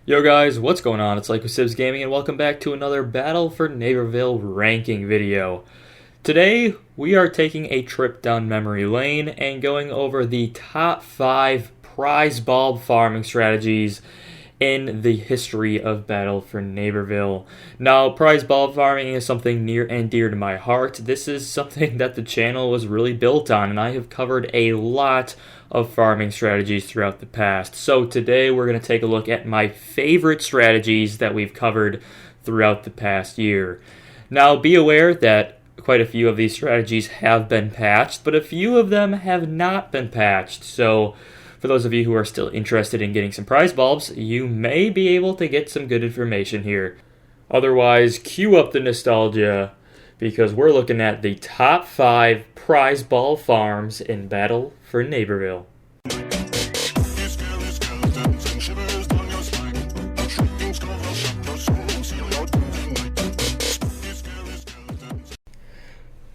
Yo guys, what's going on? It's Sibs Gaming and welcome back to another Battle for Neighborville ranking video. Today, we are taking a trip down memory lane and going over the top 5 prize bulb farming strategies in the history of Battle for Neighborville. Now, prize bulb farming is something near and dear to my heart. This is something that the channel was really built on, and I have covered a lot of farming strategies throughout the past. So today we're going to take a look at my favorite strategies that we've covered throughout the past year. Now, be aware that quite a few of these strategies have been patched, but a few of them have not been patched. So for those of you who are still interested in getting some prize bulbs, you may be able to get some good information here. Otherwise, cue up the nostalgia, because we're looking at the top 5 prize bulb farms in Battle for Neighborville.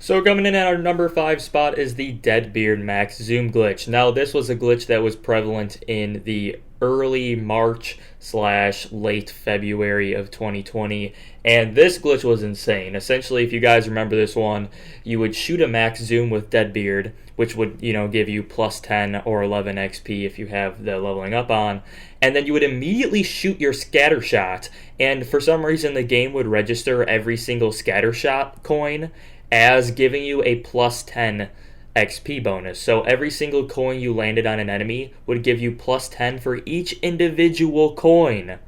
So coming in at our number 5 spot is the Deadbeard max zoom glitch. Now this was a glitch that was prevalent in the early March / late February of 2020, and this glitch was insane. Essentially, if you guys remember this one, you would shoot a max zoom with Deadbeard, which would, give you plus 10 or 11 XP if you have the leveling up on, and then you would immediately shoot your scatter shot, and for some reason the game would register every single scatter shot coin as giving you a plus 10 XP bonus. So every single coin you landed on an enemy would give you plus 10 for each individual coin.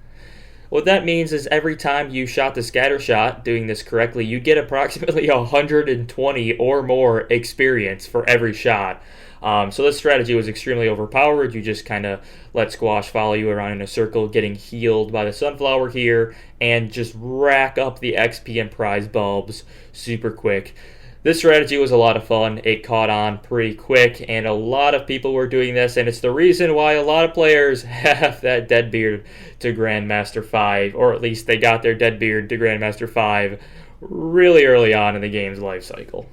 What that means is every time you shot the scatter shot, doing this correctly, you get approximately 120 or more experience for every shot. So this strategy was extremely overpowered. You just kind of let Squash follow you around in a circle, getting healed by the sunflower here, and just rack up the XP and prize bulbs super quick. This strategy was a lot of fun. It caught on pretty quick, and a lot of people were doing this, and it's the reason why a lot of players have that Deadbeard to Grandmaster 5, or at least they got their Deadbeard to Grandmaster 5 really early on in the game's life cycle.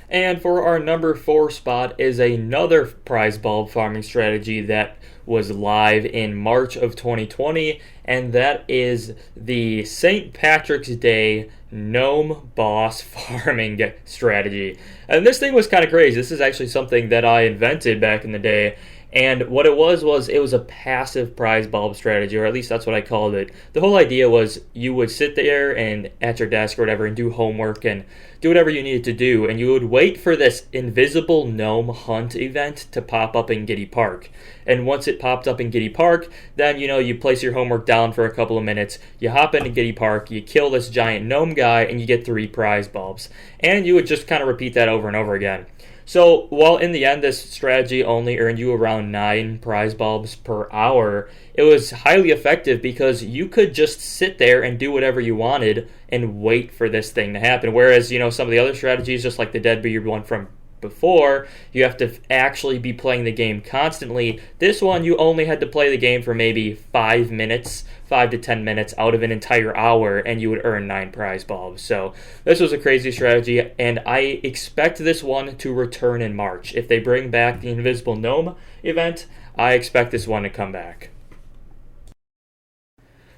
And for our number 4 spot is another prize bulb farming strategy that was live in March of 2020, and that is the St. Patrick's Day Gnome boss farming strategy. And this thing was kind of crazy. This is actually something that I invented back in the day. And what it was it was a passive prize bulb strategy, or at least that's what I called it. The whole idea was you would sit there and at your desk or whatever and do homework and do whatever you needed to do, and you would wait for this invisible gnome hunt event to pop up in Giddy Park. And once it popped up in Giddy Park, then you place your homework down for a couple of minutes, you hop into Giddy Park, you kill this giant gnome guy, and you get 3 prize bulbs. And you would just kind of repeat that over and over again. So, while in the end this strategy only earned you around 9 prize bulbs per hour, it was highly effective because you could just sit there and do whatever you wanted and wait for this thing to happen. Whereas, some of the other strategies, just like the Deadbeard one from before, you have to actually be playing the game constantly. This one, you only had to play the game for maybe 5 to 10 minutes out of an entire hour, and you would earn 9 prize bulbs. So this was a crazy strategy, and I expect this one to return in March. If they bring back the Invisible Gnome event, I expect this one to come back.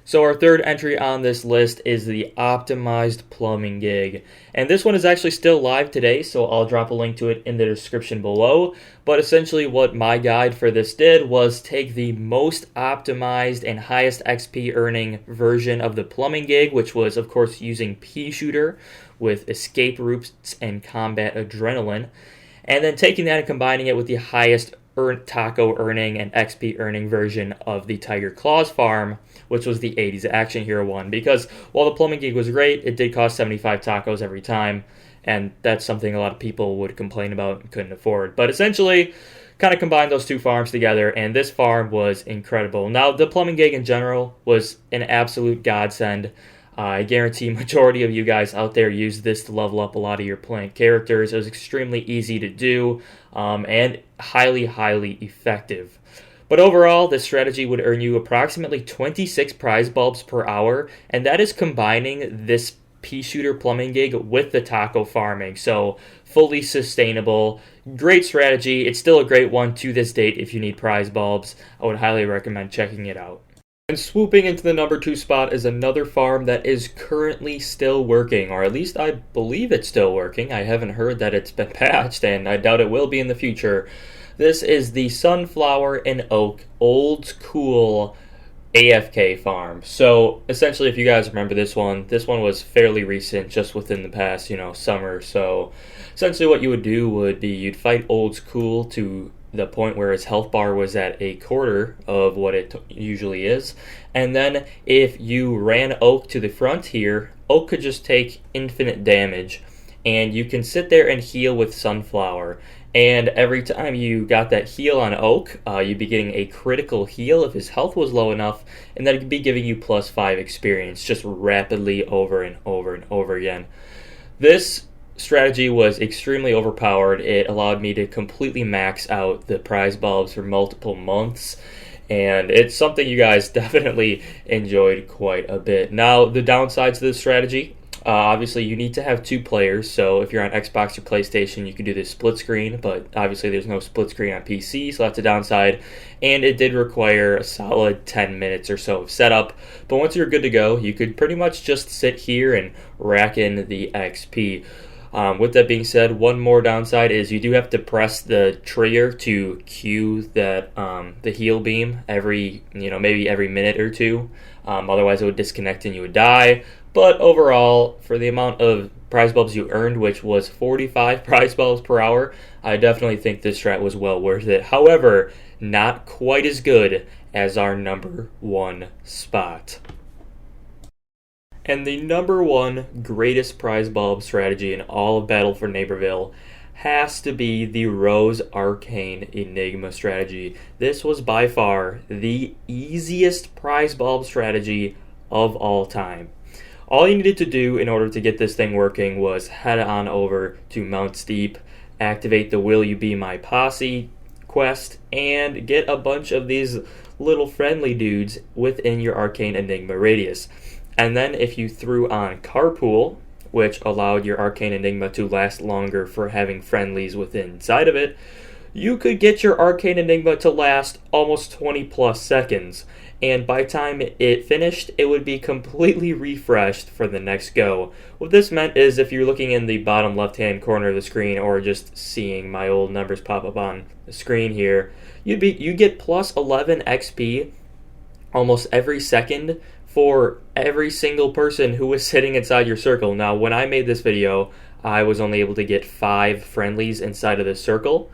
So our third entry on this list is the optimized plumbing gig. And this one is actually still live today, so I'll drop a link to it in the description below. But essentially what my guide for this did was take the most optimized and highest XP earning version of the plumbing gig, which was of course using pea shooter with escape routes and combat adrenaline, and then taking that and combining it with the highest taco earning and XP earning version of the Tiger Claws farm, which was the 80s action hero one. Because while the plumbing gig was great, it did cost 75 tacos every time, and that's something a lot of people would complain about and couldn't afford. But essentially, kind of combined those two farms together, and this farm was incredible. Now, the plumbing gig in general was an absolute godsend. I guarantee majority of you guys out there use this to level up a lot of your plant characters. It was extremely easy to do and highly, highly effective. But overall, this strategy would earn you approximately 26 prize bulbs per hour, and that is combining this pea shooter plumbing gig with the taco farming. So fully sustainable, great strategy. It's still a great one to this date if you need prize bulbs. I would highly recommend checking it out. And swooping into the number 2 spot is another farm that is currently still working, or at least I believe it's still working. I haven't heard that it's been patched, and I doubt it will be in the future. This is the Sunflower and Oak Old School AFK farm. So essentially, if you guys remember this one was fairly recent, just within the past, summer. So essentially what you would do would be you'd fight Old School to the point where his health bar was at a quarter of what it usually is. And then if you ran Oak to the front here, Oak could just take infinite damage. And you can sit there and heal with Sunflower. And every time you got that heal on Oak, you'd be getting a critical heal if his health was low enough, and that could be giving you +5 experience just rapidly over and over and over again. This strategy was extremely overpowered. It allowed me to completely max out the prize bulbs for multiple months, and it's something you guys definitely enjoyed quite a bit. Now, the downsides of this strategy, obviously you need to have 2 players, so if you're on Xbox or PlayStation you can do this split screen, but obviously there's no split screen on PC, so that's a downside, and it did require a solid 10 minutes or so of setup, but once you're good to go, you could pretty much just sit here and rack in the XP. With that being said, one more downside is you do have to press the trigger to cue that the heal beam maybe every minute or two. Otherwise, it would disconnect and you would die. But overall, for the amount of prize bulbs you earned, which was 45 prize bulbs per hour, I definitely think this strat was well worth it. However, not quite as good as our number 1 spot. And the number 1 greatest prize bulb strategy in all of Battle for Neighborville has to be the Rose Arcane Enigma strategy. This was by far the easiest prize bulb strategy of all time. All you needed to do in order to get this thing working was head on over to Mount Steep, activate the Will You Be My Posse quest, and get a bunch of these little friendly dudes within your Arcane Enigma radius. And then if you threw on Carpool, which allowed your Arcane Enigma to last longer for having friendlies within inside of it, you could get your Arcane Enigma to last almost 20 plus seconds. And by the time it finished, it would be completely refreshed for the next go. What this meant is if you're looking in the bottom left-hand corner of the screen or just seeing my old numbers pop up on the screen here, you get plus 11 XP almost every second for every single person who was sitting inside your circle. Now, when I made this video, I was only able to get 5 friendlies inside of this circle,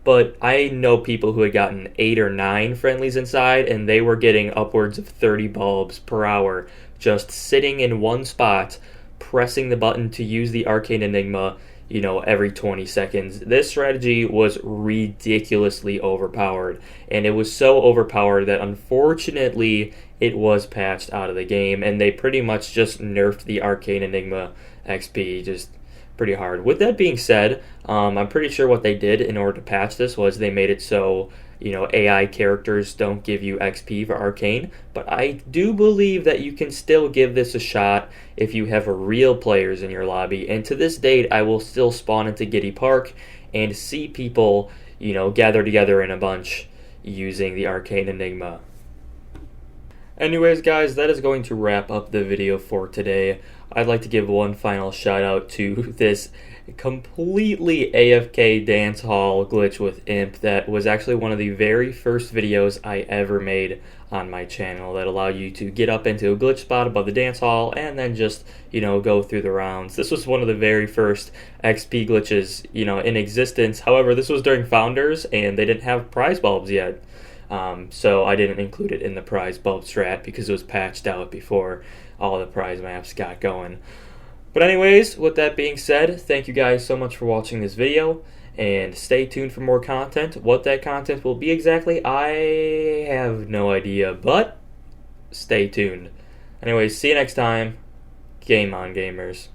but I know people who had gotten 8 or 9 friendlies inside, and they were getting upwards of 30 bulbs per hour, just sitting in one spot, pressing the button to use the Arcane Enigma, every 20 seconds. This strategy was ridiculously overpowered, and it was so overpowered that unfortunately it was patched out of the game, and they pretty much just nerfed the Arcane Enigma XP just pretty hard. With that being said, I'm pretty sure what they did in order to patch this was they made it so AI characters don't give you XP for Arcane, but I do believe that you can still give this a shot if you have real players in your lobby, and to this date I will still spawn into Giddy Park and see people gather together in a bunch using the Arcane Enigma. Anyways, guys, that is going to wrap up the video for today. I'd like to give one final shout out to this completely AFK dance hall glitch with Imp that was actually one of the very first videos I ever made on my channel that allowed you to get up into a glitch spot above the dance hall and then just, go through the rounds. This was one of the very first XP glitches, in existence. However, this was during Founders and they didn't have prize bulbs yet. So I didn't include it in the prize bulb strat because it was patched out before all the prize maps got going. But anyways, with that being said, thank you guys so much for watching this video, and stay tuned for more content. What that content will be exactly, I have no idea, but stay tuned. Anyways, see you next time. Game on, gamers.